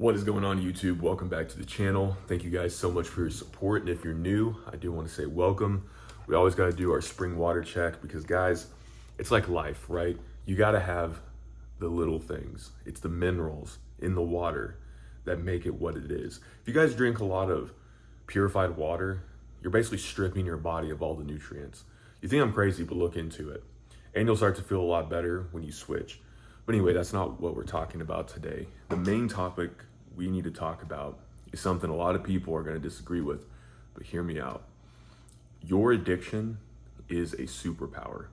What is going on, YouTube? Welcome back to the channel. Thank you guys so much for your support. And if you're new, I do want to say welcome. We always got to do our spring water check because, guys, it's like life, right? You got to have the little things. It's the minerals in the water that make it what it is. If you guys drink a lot of purified water, you're basically stripping your body of all the nutrients. You think I'm crazy, but look into it. And you'll start to feel a lot better when you switch. But anyway, that's not what we're talking about today. The main topic we need to talk about is something a lot of people are going to disagree with, but hear me out. Your addiction is a superpower.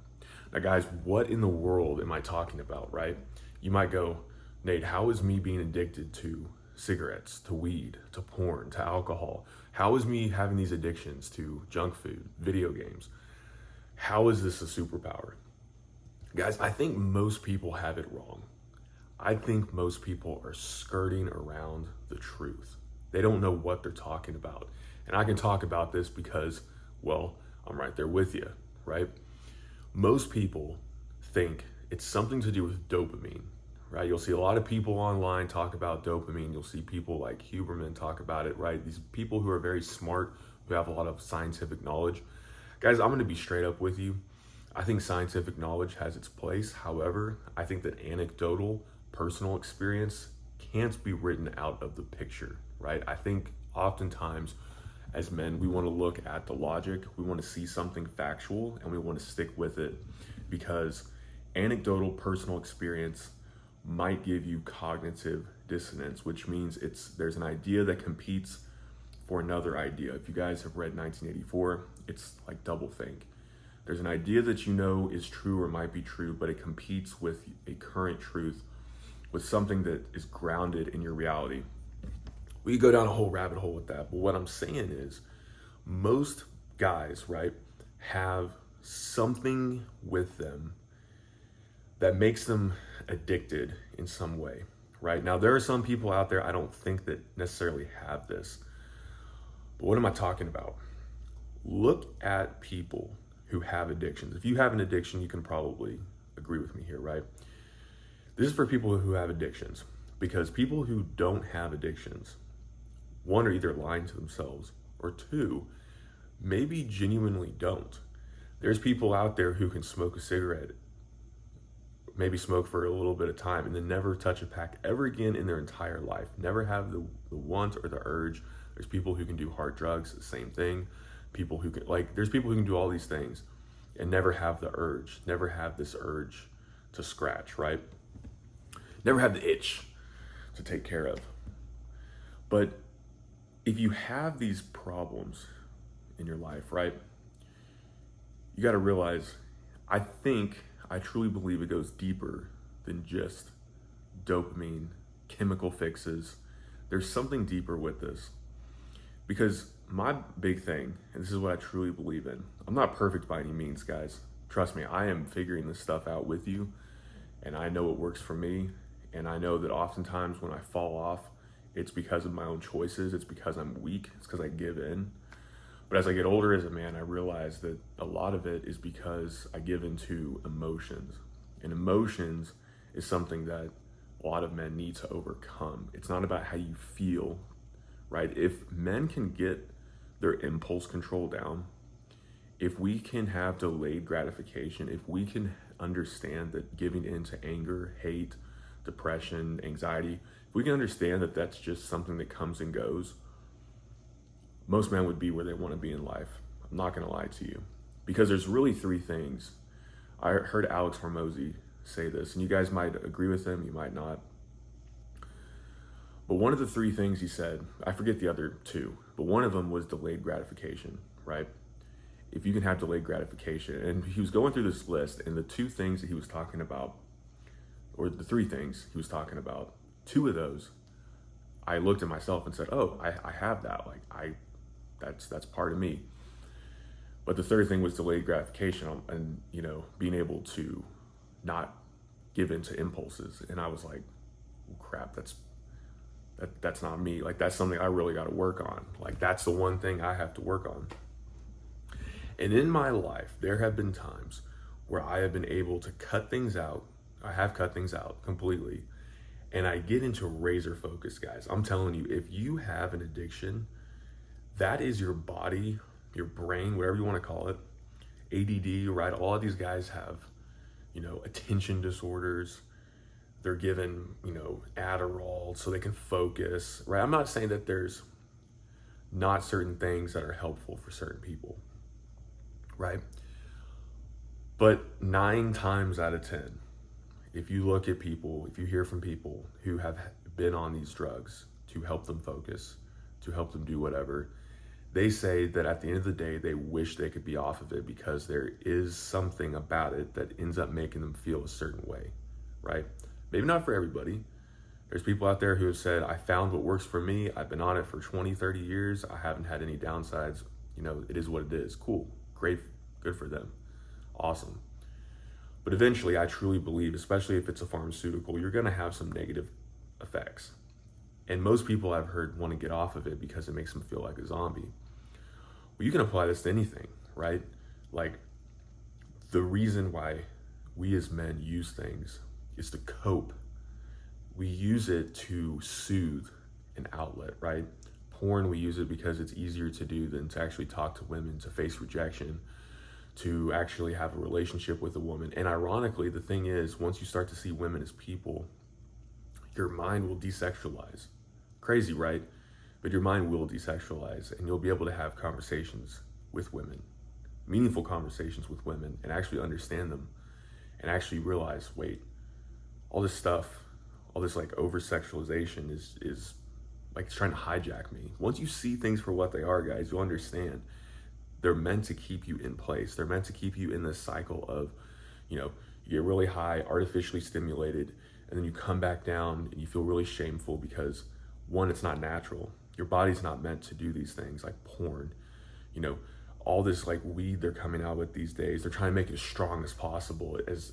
Now, guys, what in the world am I talking about, right? You might go, Nate, how is me being addicted to cigarettes, to weed, to porn, to alcohol? How is me having these addictions to junk food, video games? How is this a superpower? Guys, I think most people have it wrong. I think most people are skirting around the truth. They don't know what they're talking about. And I can talk about this because, well, I'm right there with you, right? Most people think it's something to do with dopamine, right? You'll see a lot of people online talk about dopamine. You'll see people like Huberman talk about it, right? These people who are very smart, who have a lot of scientific knowledge. Guys, I'm going to be straight up with you. I think scientific knowledge has its place. However, I think that anecdotal, personal experience can't be written out of the picture, right? I think oftentimes as men, we want to look at the logic, we want to see something factual, and we want to stick with it because anecdotal personal experience might give you cognitive dissonance, which means there's an idea that competes for another idea. If you guys have read 1984, it's like doublethink. There's an idea that you know is true or might be true, but it competes with a current truth, with something that is grounded in your reality. We could go down a whole rabbit hole with that, but what I'm saying is most guys, right, have something with them that makes them addicted in some way, right? Now, there are some people out there I don't think that necessarily have this, but what am I talking about? Look at people who have addictions. If you have an addiction, you can probably agree with me here, right? This is for people who have addictions, because people who don't have addictions, one, are either lying to themselves, or two, maybe genuinely don't. There's people out there who can smoke a cigarette, maybe smoke for a little bit of time, and then never touch a pack ever again in their entire life, never have the want or the urge. There's people who can do hard drugs, the same thing. People who can, there's people who can do all these things and never have the urge, never have this urge to scratch, right? Never have the itch to take care of. But if you have these problems in your life, right, you got to realize, I truly believe it goes deeper than just dopamine, chemical fixes. There's something deeper with this. Because my big thing, and this is what I truly believe in, I'm not perfect by any means, guys. Trust me, I am figuring this stuff out with you, and I know it works for me. And I know that oftentimes when I fall off, it's because of my own choices. It's because I'm weak. It's because I give in. But as I get older as a man, I realize that a lot of it is because I give into emotions. And emotions is something that a lot of men need to overcome. It's not about how you feel, right? If men can get their impulse control down, if we can have delayed gratification, if we can understand that giving in to anger, hate, depression, anxiety, if we can understand that that's just something that comes and goes, most men would be where they want to be in life. I'm not going to lie to you, because there's really three things. I heard Alex Hormozy say this, and you guys might agree with him, you might not. But one of the three things he said, I forget the other two, but one of them was delayed gratification, right? If you can have delayed gratification, and he was going through this list, and the two things that he was talking about, or the three things he was talking about, two of those, I looked at myself and said, oh, I have that. That's part of me. But the third thing was delayed gratification and, being able to not give in to impulses. And I was like, oh, crap, that's not me. That's something I really got to work on. That's the one thing I have to work on. And in my life, there have been times where I have been able to cut things out. I have cut things out completely And I get into razor focus, guys. I'm telling you, if you have an addiction, that is your body, your brain, whatever you want to call it, ADD, right? All of these guys have, attention disorders. They're given, Adderall so they can focus, right? I'm not saying that there's not certain things that are helpful for certain people, right? But 9 times out of 10, if you look at people, if you hear from people who have been on these drugs to help them focus, to help them do whatever, they say that at the end of the day, they wish they could be off of it because there is something about it that ends up making them feel a certain way, right? Maybe not for everybody. There's people out there who have said, I found what works for me. I've been on it for 20, 30 years. I haven't had any downsides. It is what it is. Cool, great, good for them. Awesome. But eventually, I truly believe, especially if it's a pharmaceutical, you're gonna have some negative effects. And most people I've heard want to get off of it because it makes them feel like a zombie. Well, you can apply this to anything, right? Like, the reason why we as men use things is to cope. We use it to soothe an outlet, right? Porn, we use it because it's easier to do than to actually talk to women, to face rejection, to actually have a relationship with a woman. And ironically, the thing is, once you start to see women as people, your mind will desexualize. Crazy, right? But your mind will desexualize, and you'll be able to have conversations with women, meaningful conversations with women, and actually understand them, and actually realize, wait, all this stuff, all this like over-sexualization is like it's trying to hijack me. Once you see things for what they are, guys, you'll understand they're meant to keep you in place. They're meant to keep you in this cycle of, you get really high, artificially stimulated, and then you come back down and you feel really shameful because, one, it's not natural. Your body's not meant to do these things like porn. All this like weed they're coming out with these days, they're trying to make it as strong as possible, as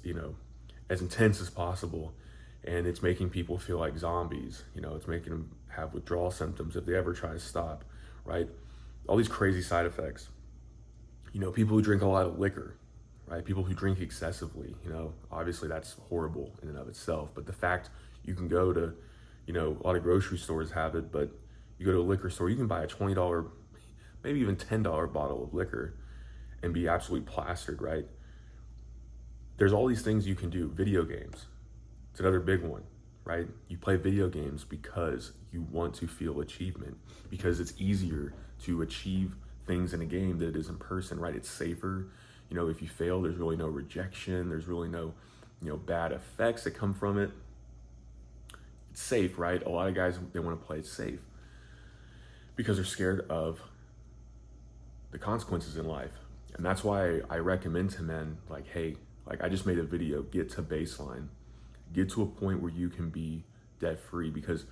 intense as possible. And it's making people feel like zombies. It's making them have withdrawal symptoms if they ever try to stop, right? All these crazy side effects. People who drink a lot of liquor, right? People who drink excessively, obviously that's horrible in and of itself. But the fact you can go to, a lot of grocery stores have it, but you go to a liquor store, you can buy a $20, maybe even $10 bottle of liquor and be absolutely plastered, right? There's all these things you can do. Video games, it's another big one, right? You play video games because you want to feel achievement, because it's easier to achieve things in a game than it is in person, right? It's safer. If you fail, there's really no rejection. There's really no, bad effects that come from it. It's safe, right? A lot of guys, they want to play it safe because they're scared of the consequences in life. And that's why I recommend to men, like, hey, like I just made a video, get to baseline, get to a point where you can be debt free, because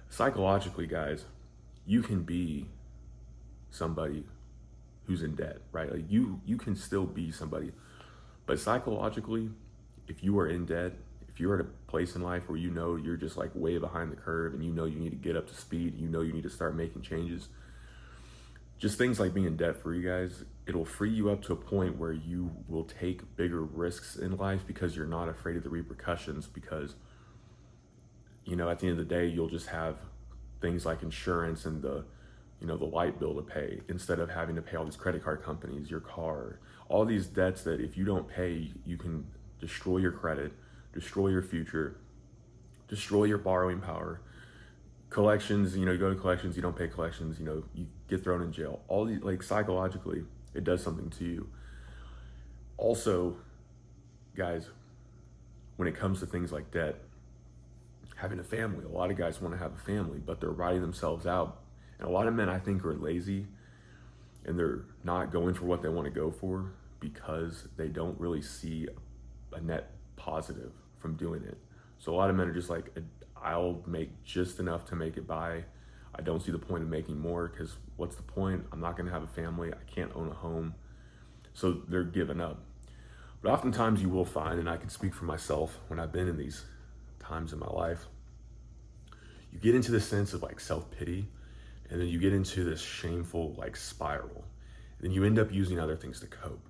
psychologically, guys, you can be somebody who's in debt, right? Like you can still be somebody, but psychologically, if you are in debt, if you're at a place in life where you're just like way behind the curve and you need to get up to speed, you need to start making changes, just things like being debt free, guys, it'll free you up to a point where you will take bigger risks in life because you're not afraid of the repercussions, because at the end of the day, you'll just have things like insurance and the light bill to pay, instead of having to pay all these credit card companies, your car, all these debts that if you don't pay, you can destroy your credit, destroy your future, destroy your borrowing power. Collections, you go to collections, you don't pay collections, you get thrown in jail. All these, like, psychologically, it does something to you. Also, guys, when it comes to things like debt, having a family, a lot of guys want to have a family, but they're writing themselves out. And a lot of men, I think, are lazy and they're not going for what they want to go for because they don't really see a net positive from doing it. So a lot of men are just like, I'll make just enough to make it by. I don't see the point of making more, because what's the point? I'm not going to have a family. I can't own a home. So they're giving up. But oftentimes you will find, and I can speak for myself when I've been in these times in my life, you get into this sense of like self-pity, and then you get into this shameful like spiral. And then you end up using other things to cope.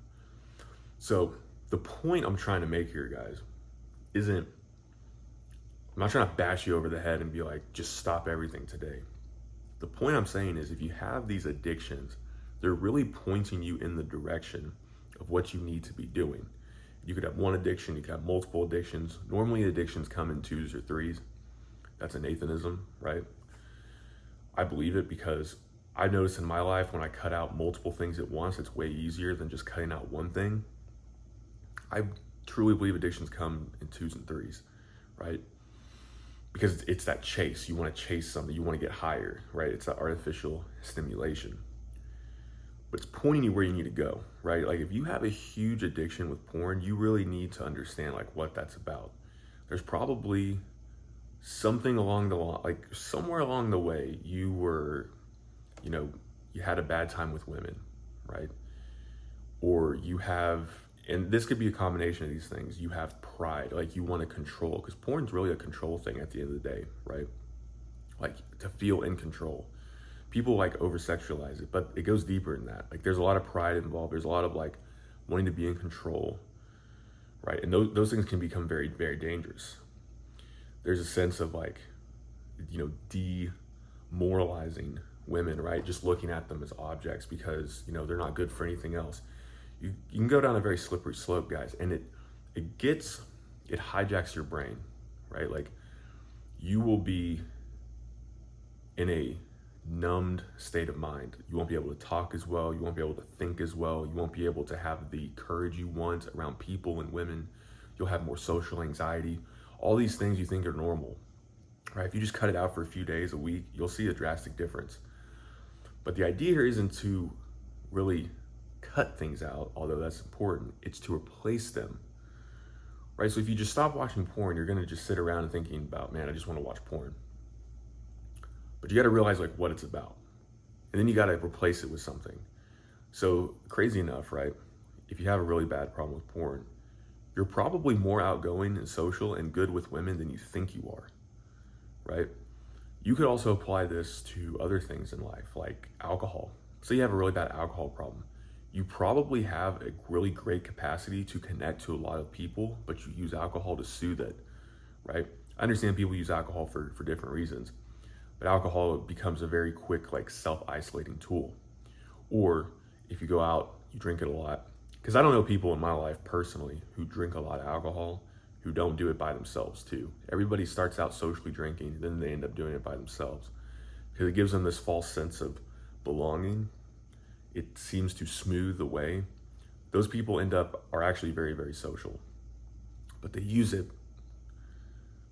So the point I'm trying to make here, guys, isn't I'm not trying to bash you over the head and be like, just stop everything today. The point I'm saying is if you have these addictions, they're really pointing you in the direction of what you need to be doing. You could have one addiction, you could have multiple addictions. Normally addictions come in 2s or 3s. That's a Nathanism, right? I believe it because I've noticed in my life when I cut out multiple things at once, it's way easier than just cutting out one thing. I truly believe addictions come in 2s and 3s, right? Because it's that chase. You want to chase something, you want to get higher, right? It's that artificial stimulation. But it's pointing you where you need to go, right? Like if you have a huge addiction with porn, you really need to understand like what that's about. There's probably something along the line, like somewhere along the way, you were, you had a bad time with women, right? Or you have, and this could be a combination of these things. You have pride, like you want to control, because porn's really a control thing at the end of the day, right? Like to feel in control. People like over-sexualize it, but it goes deeper than that. Like there's a lot of pride involved. There's a lot of like wanting to be in control, right? And those things can become very, very dangerous. There's a sense of like, demoralizing women, right? Just looking at them as objects because, they're not good for anything else. You can go down a very slippery slope, guys, and it hijacks your brain, right? Like you will be in a numbed state of mind. You won't be able to talk as well. You won't be able to think as well. You won't be able to have the courage you want around people and women. You'll have more social anxiety. All these things you think are normal, right? If you just cut it out for a few days, a week, you'll see a drastic difference. But the idea here isn't to really cut things out, although that's important. It's to replace them, right? So if you just stop watching porn, you're gonna just sit around and thinking about, man, I just wanna watch porn. But you gotta realize like what it's about. And then you gotta replace it with something. So crazy enough, right? If you have a really bad problem with porn, you're probably more outgoing and social and good with women than you think you are, right? You could also apply this to other things in life, like alcohol. So you have a really bad alcohol problem. You probably have a really great capacity to connect to a lot of people, but you use alcohol to soothe it, right? I understand people use alcohol for different reasons, but alcohol becomes a very quick, like self-isolating tool. Or if you go out, you drink it a lot, because I don't know people in my life personally who drink a lot of alcohol who don't do it by themselves too. Everybody starts out socially drinking, then they end up doing it by themselves because it gives them this false sense of belonging. It seems to smooth the way. Those people are actually very, very social, but they use it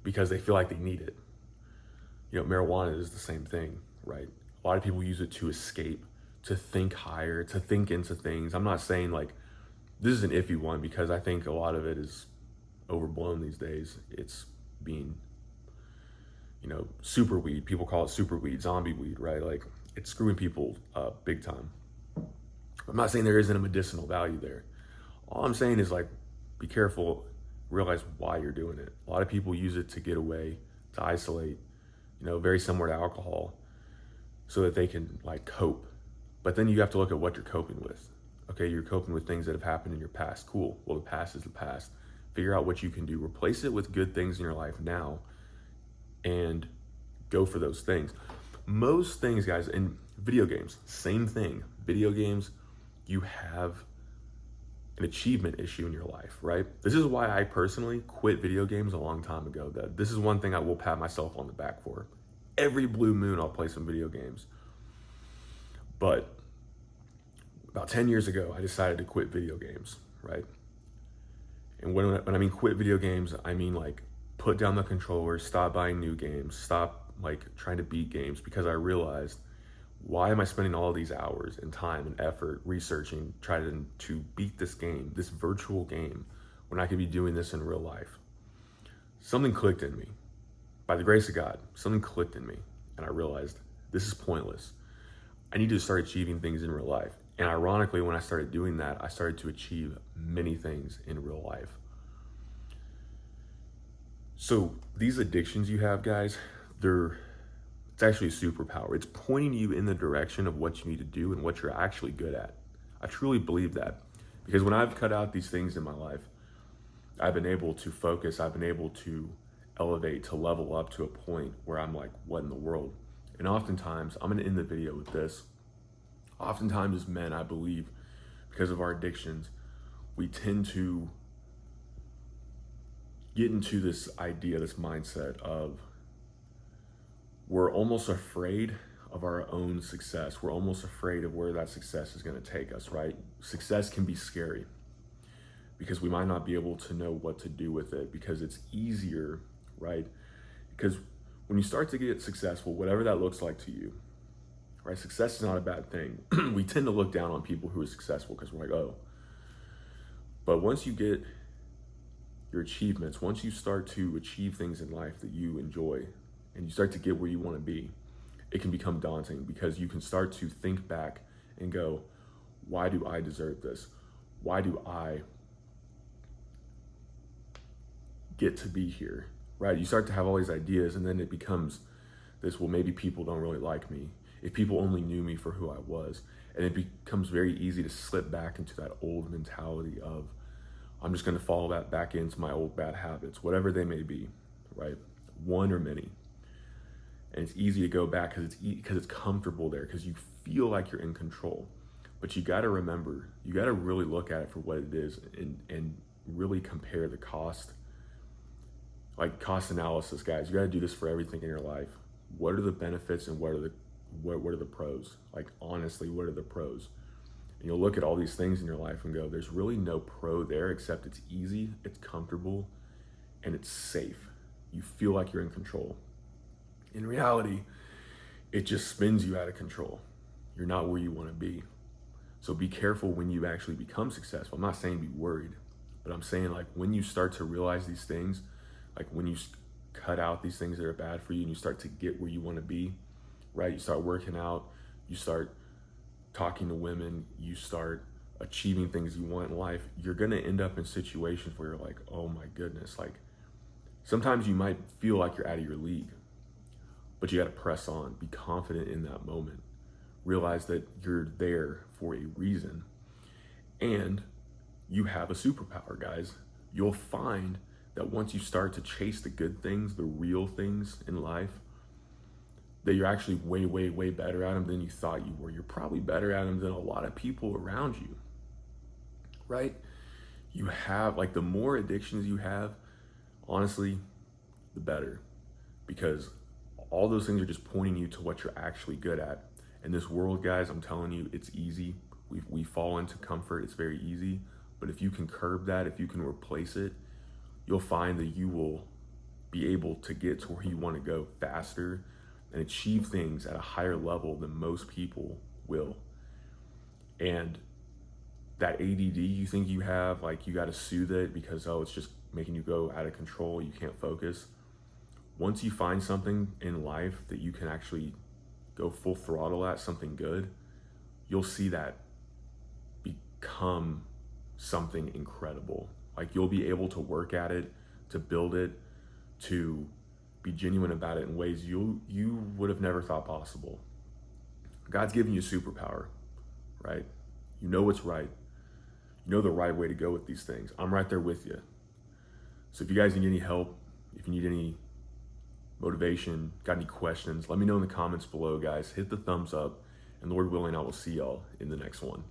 because they feel like they need it. Marijuana is the same thing, right? A lot of people use it to escape, to think higher, to think into things. I'm not saying like, this is an iffy one because I think a lot of it is overblown these days. It's being, super weed. People call it super weed, zombie weed, right? Like it's screwing people up big time. I'm not saying there isn't a medicinal value there. All I'm saying is like, be careful, realize why you're doing it. A lot of people use it to get away, to isolate, very similar to alcohol, so that they can like cope. But then you have to look at what you're coping with. Okay, you're coping with things that have happened in your past. Cool. Well, the past is the past. Figure out what you can do. Replace it with good things in your life now and go for those things. Most things, guys, in video games, same thing. Video games, you have an achievement issue in your life, right? This is why I personally quit video games a long time ago. This is one thing I will pat myself on the back for. Every blue moon, I'll play some video games. But about 10 years ago, I decided to quit video games, right? And when I mean quit video games, I mean like put down the controller, stop buying new games, stop like trying to beat games, because I realized, why am I spending all these hours and time and effort researching, trying to beat this game, this virtual game, when I could be doing this in real life? Something clicked in me. By the grace of God, something clicked in me, and I realized this is pointless. I need to start achieving things in real life. And ironically, when I started doing that, I started to achieve many things in real life. So these addictions you have, guys, it's actually a superpower. It's pointing you in the direction of what you need to do and what you're actually good at. I truly believe that, because when I've cut out these things in my life, I've been able to focus. I've been able to elevate, to level up to a point where I'm like, what in the world? And oftentimes, I'm gonna end the video with this. Oftentimes as men, I believe, because of our addictions, we tend to get into this idea, this mindset of we're almost afraid of our own success. We're almost afraid of where that success is gonna take us, right? Success can be scary because we might not be able to know what to do with it, because it's easier, right? Because when you start to get successful, whatever that looks like to you, right? Success is not a bad thing. We tend to look down on people who are successful because we're like, oh. But once you get your achievements, once you start to achieve things in life that you enjoy and you start to get where you want to be, it can become daunting because you can start to think back and go, why do I deserve this? Why do I get to be here, right? You start to have all these ideas, and then it becomes this, well, maybe people don't really like me. If people only knew me for who I was. And it becomes very easy to slip back into that old mentality of, I'm just gonna fall back into my old bad habits, whatever they may be, right? One or many. And it's easy to go back because it's comfortable there, because you feel like you're in control. But you gotta remember, you gotta really look at it for what it is and really compare the cost. Like cost analysis, guys. You got to do this for everything in your life. What are the benefits and what are the pros? Like honestly, what are the pros? And you'll look at all these things in your life and go, there's really no pro there, except it's easy, it's comfortable, and it's safe. You feel like you're in control. In reality, it just spins you out of control. You're not where you want to be. So be careful when you actually become successful. I'm not saying be worried, but I'm saying like when you start to realize these things, like when you cut out these things that are bad for you and you start to get where you want to be, right? You start working out, you start talking to women, you start achieving things you want in life, you're going to end up in situations where you're like, oh my goodness. Like sometimes you might feel like you're out of your league, but you got to press on, be confident in that moment, realize that you're there for a reason, and you have a superpower, guys. You'll find that once you start to chase the good things, the real things in life, that you're actually way, way, way better at them than you thought you were. You're probably better at them than a lot of people around you, right? You have, like, the more addictions you have, honestly, the better, because all those things are just pointing you to what you're actually good at. In this world, guys, I'm telling you, it's easy. We fall into comfort. It's very easy. But if you can curb that, if you can replace it, you'll find that you will be able to get to where you want to go faster and achieve things at a higher level than most people will. And that ADD you think you have, like you got to soothe it because, oh, it's just making you go out of control, you can't focus. Once you find something in life that you can actually go full throttle at, something good, you'll see that become something incredible. Like you'll be able to work at it, to build it, to be genuine about it in ways you would have never thought possible. God's given you a superpower, right? You know what's right. You know the right way to go with these things. I'm right there with you. So if you guys need any help, if you need any motivation, got any questions, let me know in the comments below, guys. Hit the thumbs up, and Lord willing, I will see y'all in the next one.